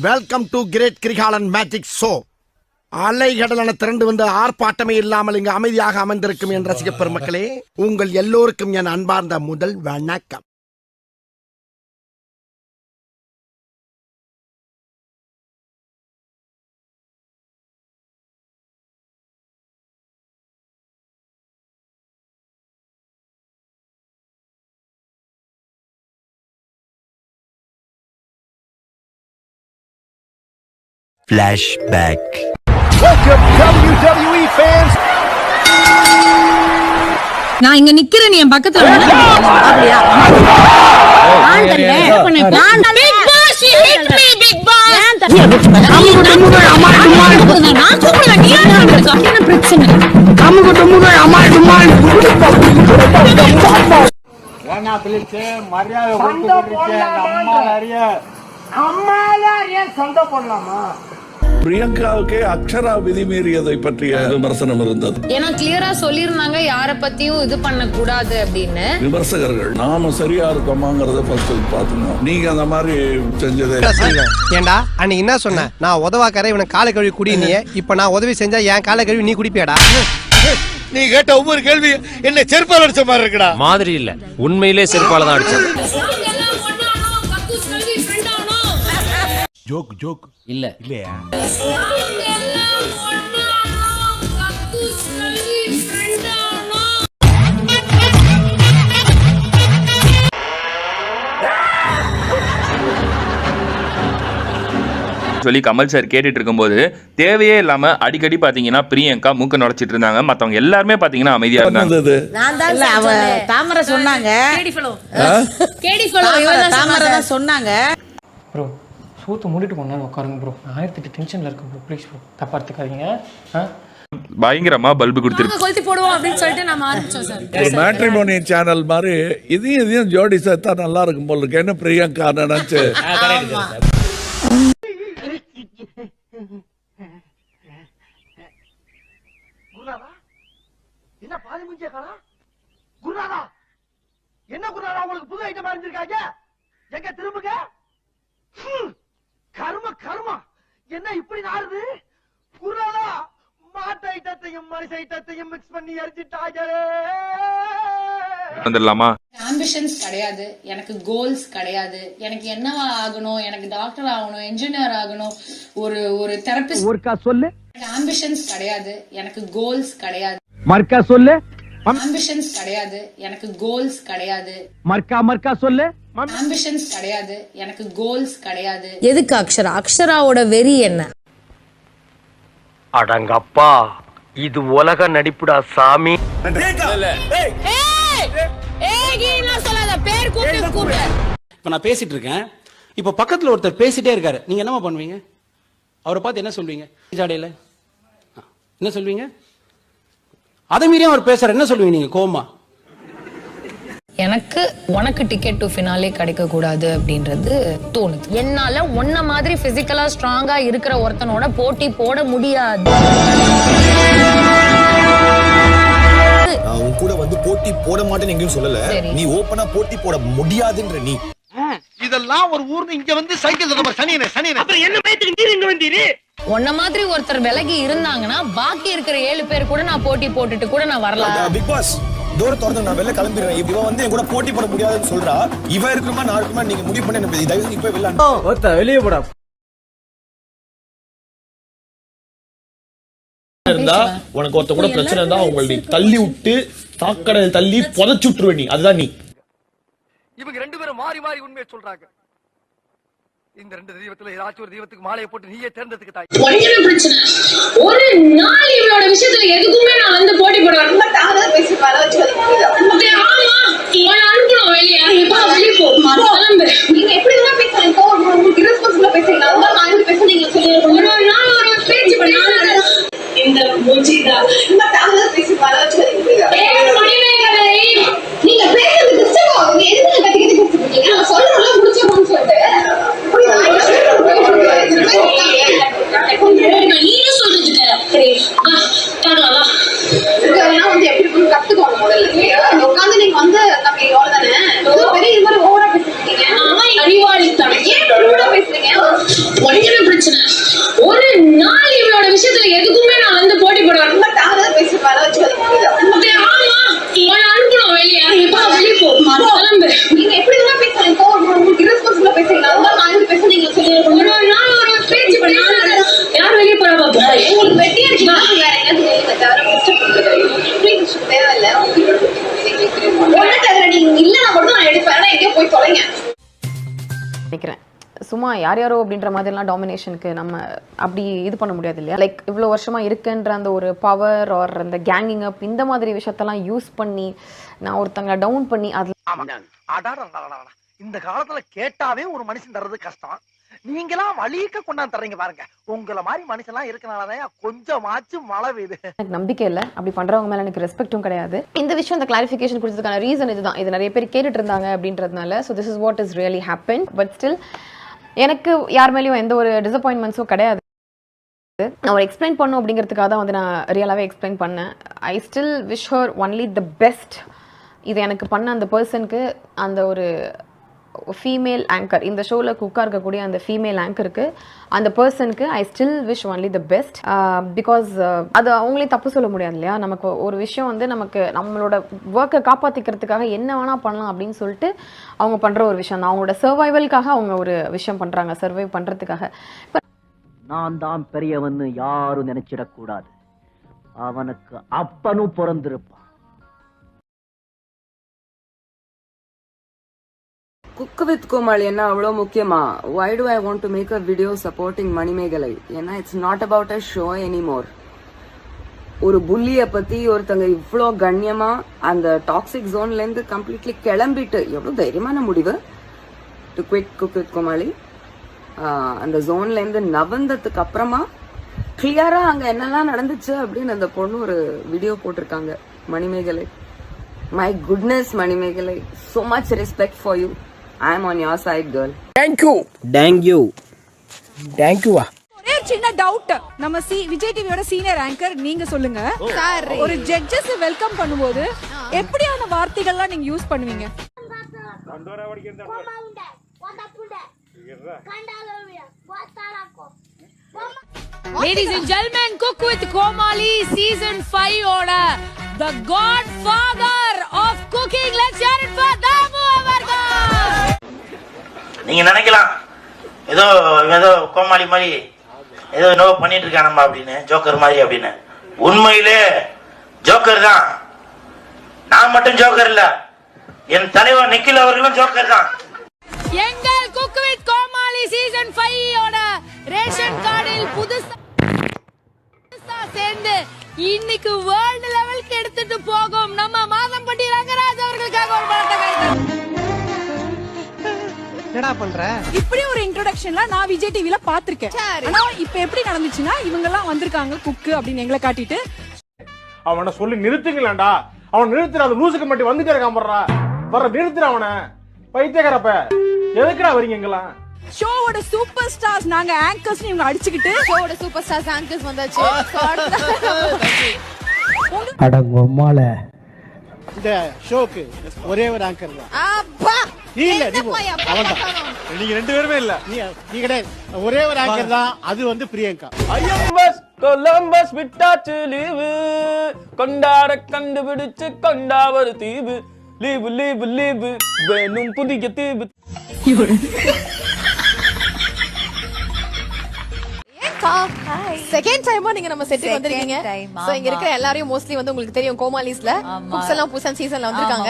Welcome to great Kirikalan magic show. அலைகடலான திரண்டு வந்து ஆர்ப்பாட்டமே இல்லாமல் இங்கு அமைதியாக அமர்ந்திருக்கும் என் ரசிக பெருமக்களே, உங்கள் எல்லோருக்கும் என் அன்பார்ந்த முதல் வணக்கம். Flashback. Welcome WWE fans. நான் இங்க நிக்கிறேன், நீ என் பக்கத்துல அப்படியா? பிரியங்காவுக்கே அக்ஷரா விதிமீறியதை பற்றிய விமர்சனம் இருந்தது. ஏன்னா கிளியரா சொல்லிருந்தாங்க யார பத்தியும் இது பண்ண கூடாது அப்படின்னு. விமர்சகர்கள் நாம சரியா இருக்கோமாங்கறத ஃபர்ஸ்ட் பாத்துங்க. நீங்க அந்த மாதிரி செஞ்சதே ஏண்டா அன்னைக்கு என்ன சொன்ன? நான் உதவாக்கற இவனை காலை கழுவி குடினீ. இப்ப நான் உதவி செஞ்சா என் காலை கழுவி நீ குடிப்பியாடா? நீ கேட்ட ஒவ்வொரு கேள்வி என்ன செருப்பால அடிச்ச மாதிரி இருக்குடா. மாதிரி இல்ல, உண்மையிலே செருப்பால தான் அடிச்சது. ஜோக் ஜோக் இல்ல இல்லையா? சொல்லி கமல் சார் கேட்டுட்டு இருக்கும்போது தேவையே இல்லாம அடிக்கடி பாத்தீங்கன்னா பிரியங்கா மூக்க நுழைச்சிட்டு இருந்தாங்க. மத்தவங்க எல்லாருமே பாத்தீங்கன்னா அமைதியா இருந்தாங்க. தாமரை சொன்னாங்க, தாமரை தான் சொன்னாங்க. ப்ரோ சூத்து மூடிட்டு போனா உட்காருங்க ப்ரோ, 1008 டென்ஷன்ல இருக்கு ப்ரோ, ப்ளீஸ் ப்ரோ, தப்பா எடுத்துக்காதீங்க. பயங்கரமா பல்பு கொடுத்துருக்கு. கொளுத்தி போடுவோம் அப்படின்னு சொல்லிட்டு நாம ஆரம்பிச்சோம் சார். ஒரு மேட்ரிமோனி சேனல் மாதிரி இதையும் ஜோடி சேர்த்தா நல்லா இருக்கும் போல இருக்கு. என்ன பிரியங்கா நினைச்சு என்ன பாதி முஞ்சிய காணா? குருநாதா என்ன குருநாதா உங்களுக்கு புது ஐட்டம் அறிஞ்சிருக்காங்க? எங்க திரும்புங்க. கர்ம கர்மா என்ன இப்படி நாறுது? குருநாதா மாட்டு ஐட்டத்தையும் மனுஷ ஐட்டத்தையும் மிக்ஸ் பண்ணி எரிஞ்சிட்டாங்களே. வந்துடலாமா? ஆம்பிஷன்ஸ் கிடையாது, எனக்கு கோல்ஸ் கிடையாது. எனக்கு என்னவா ஆகணும், எனக்கு டாக்டர் ஆகணும், என்ஜினியர் ஆகணும், ஒரு தெரபிஸ்ட். ஒருக்கா சொல்லு. ஆம்பிஷன்ஸ் கிடையாது, எனக்கு கோல்ஸ் கிடையாது. மர்க்கா சொல்லு. ஆம்பிஷன்ஸ் கிடையாது, எனக்கு கோல்ஸ் கிடையாது. மர்க்கா சொல்லு. ஆம்பிஷன்ஸ் கிடையாது, எனக்கு கோல்ஸ் கிடையாது. எதுக்கு அக்ஷரா? அக்ஷராவோட வெறி என்ன? அடங்கப்பா, இது உலக நடிப்புடா சாமி. இப்ப நான் பேசிட்டு இருக்கேன், இப்ப பக்கத்துல ஒருத்தர் பேசிட்டே இருக்காரு, நீங்க என்னமா பண்ணுவீங்க? அவரை பார்த்து என்ன சொல்வீங்க? ஜாடையில என்ன சொல்வீங்க? அதை மீறியும் அவர் பேசுற என்ன சொல்லுவீங்க நீங்க கோமா? எனக்கு உனக்கு டிக்கெட் டு ஃபினாலே கிடைக்க கூடாது அப்படின்றது தோணுது. என்னால உன்ன மாதிரி பிசிக்கலா ஸ்ட்ராங்கா இருக்கிற ஒருத்தனோட போட்டி போட முடியாது. உன் கூட வந்து போட்டி போட மாட்டேன்னு எங்கேயும் சொல்லல. நீ ஓபனா போட்டி போட முடியாதுன்ற நீ. இதெல்லாம் ஒரு ஊர்ல இங்க வந்து சைக்கிள் தர சனியனே சனியனே. அப்புறம் என்ன பயத்துக்கு நீ இங்க வந்தீரு? உன்ன மாதிரி ஒருத்தர் விலகி இருந்தாங்கன்னா பாக்கி இருக்கிற 7 பேர் கூட நான் போட்டி போட்டுட்டு கூட நான் வரலாம். பிக் பாஸ் டோர் திறந்து நான் வெளில கிளம்பிடுறேன். இவ வந்து என் கூட போட்டி போட முடியாதுன்னு சொல்றா. இவ இருக்குமா நான் இருக்குமா நீங்க முடிவு பண்ணி என்ன தயவு இப்ப வெளில வெளியே போடா. இருந்தா உனக்கு ஒருத்த கூட பிரச்சனை இருந்தா உங்களை தள்ளி விட்டு தாக்கடை தள்ளி புதைச்சு விட்டுருவே நீ. அதுதான் நீ. இவங்க ரெண்டு பேரும் மாறி மாறி உண்மையை சொல்றாங்க. இந்த ரெண்டு தெய்வத்துல ஏதாச்சும் ஒரு தெய்வத்துக்கு மாலையை போட்டு நீயே தேர்ந்தெடுத்துக்க தாய். பிரச்சனை ஒரு நாள் இவளோட விஷயத்துல எதுக்குமே நான் வந்து போட்டி போடுவேன். பேசி வர வச்சு அனுப்பணும் வெளியே. வெளியே போ, கிளம்பு. நீங்க எப்படி எல்லாம் பேசுறீங்க? உங்களுக்கு இரஸ்பான்சிபிளா பேசுறீங்க. அதுதான் நான் பேச நீங்க சொல்லுங்க. ஒரு நாள் ஒரு பேச்சு பண்ணி இந்த மூஞ்சிதா இந்த தாமத பேசி வர வச்சு நீங்க பேசுறது டிஸ்டர்ப் ஆகுது. எதுக்கு கட்டிக்கிட்டு பேசிட்டு இருக்கீங்க? நான் சொல்றேன்ல முடிச்சோம்னு சொல்லிட்டு நீங்க சொல்றீங்க. சரி பார்க்கலாம். இதெல்லாம் வந்து எப்படி கத்துக்கோங்க முதல்ல. உட்காந்து நீங்க வந்து நம்ம எவ்வளவு தானே பெரிய இது மாதிரி ஓவரா பேசிட்டு இருக்கீங்க. அறிவாளித்தனம் சும்மா யார் யாரோ அப்படின்ற மாதிரிலாம் டாமினேஷனுக்கு நம்ம அப்படி இது பண்ண முடியாது இல்லையா. லைக் இவ்வளோ வருஷமா இருக்குன்ற அந்த ஒரு பவர் ஆர் அந்த கேங்கிங் அப் இந்த மாதிரி விஷயத்தெல்லாம் யூஸ் பண்ணி நான் ஒருத்தங்களை டவுன் பண்ணி அதில் இந்த காலத்துல கேட்டாவே ஒரு மனுஷன் தர்றது கஷ்டம். நீங்களாம் வலிக்க கொண்டாந்து தர்றீங்க பாருங்க. உங்களை மாதிரி மனுஷன்லாம் இருக்கனாலதான் கொஞ்சமாச்சும் மழை பெய்யுது. எனக்கு நம்பிக்கை இல்லை, அப்படி பண்றவங்க மேல எனக்கு ரெஸ்பெக்டும் கிடையாது. இந்த விஷயம் இந்த கிளாரிஃபிகேஷன் கொடுத்ததுக்கான ரீசன் இதுதான். இது நிறைய பேர் கேட்டுட்டு இருந்தாங்க அப்படின்றதுனால. So this is what is really happen. But still எனக்கு யார் மேலேயும் எந்த ஒரு டிசப்பாயின்மெண்ட்ஸும் கிடையாது. நான் ஒரு எக்ஸ்பிளைன் பண்ணும் அப்படிங்கிறதுக்காக தான் வந்து நான் ரியலாகவே எக்ஸ்பிளைன் பண்ணேன். I still wish her only the best. இது எனக்கு பண்ண அந்த பர்சனுக்கு, அந்த ஒரு ஃபீமேல் ஆங்கர், இந்த ஷோவில் குக்காக இருக்கக்கூடிய அந்த ஃபீமேல் ஆங்கருக்கு, அந்த பர்சனுக்கு I still wish only the best. Because அது அவங்களே தப்பு சொல்ல முடியாது இல்லையா. நமக்கு ஒரு விஷயம் வந்து நமக்கு நம்மளோட ஒர்க்கை காப்பாற்றிக்கிறதுக்காக என்ன வேணால் பண்ணலாம் அப்படின்னு சொல்லிட்டு அவங்க பண்ணுற ஒரு விஷயம் தான். அவங்களோட சர்வைவலுக்காக அவங்க ஒரு விஷயம் பண்ணுறாங்க, சர்வைவ் பண்ணுறதுக்காக. நான் தான் பெரியவன்னு யாரும் நினைச்சிடக்கூடாது. அவனுக்கு அப்பனும் பிறந்திருப்பான். குக் வித் கோமாளி என்ன அவ்வளோ முக்கியமா? why do I want to make a video supporting Manimekalai? ஏன்னா it's not about a show anymore. ஒரு புள்ளிய பத்தி ஒருத்தங்க இவ்வளோ கண்ணியமா அந்த டாக்ஸிக் ஜோன்ல இருந்து கம்ப்ளீட்லி கிளம்பிட்டு, எவ்வளவு தைரியமான முடிவு டு குவிட் குக் வித் கோமாளி. அந்த ஜோன்ல இருந்து நவந்ததுக்கு அப்புறமா கிளியரா அங்க என்னெல்லாம் நடந்துச்சு அப்படின்னு அந்த பொண்ணு ஒரு வீடியோ போட்டிருக்காங்க. Manimegalai, my goodness Manimegalai, so much respect for you. I am on your side, girl. Thank you. ஒரே சின்ன டவுட். நம்ம விஜய் டிவியோட சீனியர் ஆங்கர் நீங்க சொல்லுங்க சார், ஒரு ஜட்ஜஸ் வெல்கம் பண்ணும்போது எப்படியான வார்த்தைகள்லாம் நீங்க யூஸ் பண்ணுவீங்க? Ladies and gentlemen, Cook with Komali season 5 ஓட the godfather of cooking, let's hear it for Damu அவர்கள். நீங்க நினைக்கலாம் ஏதோ கோமாளி மாதிரி ஏதோ நோ பண்ணிட்டு இருக்கான் நம்ம அப்படின்னு, ஜோக்கர் மாதிரி அப்படின்னு. உண்மையிலே ஜோக்கர் தான். நான் மட்டும் ஜோக்கர் இல்ல, என் தலைவர் நிக்கில் அவர்களும் ஜோக்கர் தான். எங்கள் குக் வித் கோமாளி சீசன் 5 ஓட ரேஷன் கார்டில் புதுசா சேர்ந்து இன்னைக்கு வேர்ல்ட் லெவலுக்கு எடுத்துட்டு போகும் நம்ம மாதம்பட்டி ரங்கராஜ் அவர்களுக்காக ஒரு பலத்த கைதட்டல். என்னடா பண்ற? இப்படி ஒரு இன்ட்ரோடக்ஷன்லாம் நான் விஜய் டிவில பாத்திருக்கேன். ஆனா இப்ப எப்படி நடந்துச்சுன்னா இவங்க எல்லாம் வந்திருக்காங்க குக்கு அப்படின்னு எங்களை காட்டிட்டு, அவனை சொல்லி நிறுத்துங்களேன்டா. அவன் நிறுத்துற, அது லூசுக்கு மட்டும் வந்துட்டே இருக்கான் போடுறா. வர நிறுத்துற அவனை, பைத்தியக்காரப்ப. எதுக்குடா வரீங்க எங்கெல்லாம்? ஷோவோட சூப்பர் ஸ்டார்ஸ் நாங்க ஆங்கர்ஸ் இவங்க அடிச்சுக்கிட்டு ஷோவோட சூப்பர் ஸ்டார்ஸ் ஆங்கர்ஸ் வந்தாச்சு. அடங்கம்மால இந்த ஷோக்கு ஒரே ஒரு ஆங்கர் தான். அப்பா இல்ல அவன்தான். நீங்க ரெண்டு பேருமே இல்ல. நீ கிடையாது, ஒரே ஒரு ஆங்கர் தான். அது வந்து பிரியங்கா. கொலம்பஸ் விட்டாச்சு லீவு, கொண்டாட கண்டுபிடிச்சு கொண்டாவது தீவு. லீவு லீவு லீவு வேணும் புதிய தீவு. செகண்ட் டைமா நீங்க நம்ம செட்டுக்கு வந்திருக்கீங்க. சோ இங்க இருக்கிற எல்லாரையும் மோஸ்ட்லி வந்து உங்களுக்கு தெரியும் கோமாலிஸ்ல குக்ஸ் எல்லாம் புதுசா சீசன்ல வந்திருக்காங்க.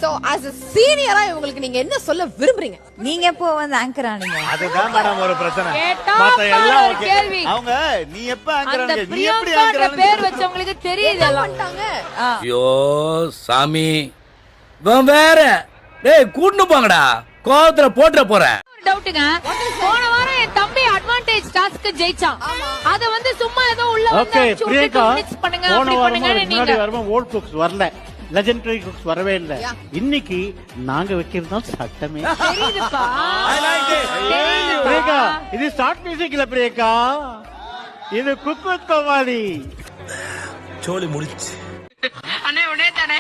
சோ as a சீனியரா உங்களுக்கு நீங்க என்ன சொல்ல விரும்புறீங்க? நீங்க எப்போ வந்து ஆங்கர் ஆனீங்க? அதுதான் மேடம் ஒரு பிரச்சனை. மத்த எல்லாம் ஓகே. அவங்க நீ எப்ப ஆங்கர் ஆனீங்க? நீ எப்படி ஆங்கர் ஆனீங்க? பேர் வச்சவங்களுக்கு தெரியுது எல்லாம். ஐயோ சாமி, வேற டேய் கூட்டு போங்கடா, கோவத்துல போட்டுற போறேன். டவுட்டுங்க, போன வாரம் என் தம்பி அட்வான்டேஜ் டாஸ்க் ஜெயிச்சான். அத வந்து சும்மா ஏதோ உள்ள வந்து பிரியங்கா மிக்ஸ் பண்ணுங்க அப்படி பண்ணுங்க நீங்க வரும்போது ஓல்ட் குக்ஸ் வரல, லெஜெண்டரி குக்ஸ் வரவே இல்ல. இன்னைக்கு நாங்க வைக்கிறது தான் சட்டமே. தெரியுதுப்பா. பிரியங்கா, இது ஸ்டார்ட் மியூசிக் இல்ல பிரியங்கா, இது குக் வித் கோமாளி. சோலி முடிச்சு அண்ணே உடனே தானே.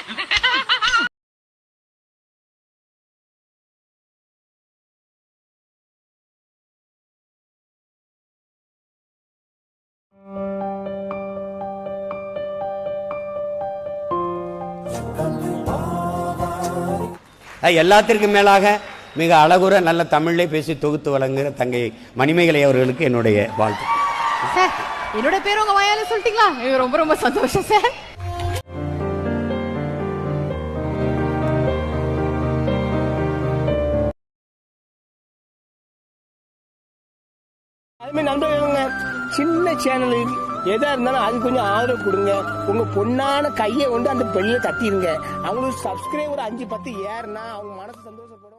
எல்லாத்திற்கும் மேலாக மிக அழகுற நல்ல தமிழை பேசி தொகுத்து வழங்குகிற தங்கை மணிமேகலை அவர்களுக்கு என்னுடைய வாழ்த்து. என்னோட பேர் உங்க வாயால சொல்லிட்டீங்களா? ரொம்ப ரொம்ப சந்தோஷம் சார். நண்பர்களுங்க சின்ன சேனல் எதா இருந்தாலும் அது கொஞ்சம் ஆதரவு கொடுங்க. உங்க பொண்ணான கையை கொண்டு அந்த பெல்ல தட்டிடுங்க. அவங்களுக்கு சப்ஸ்கிரைபர் 5-10 ஏறுனா அவங்க மனசு சந்தோஷப்படும்.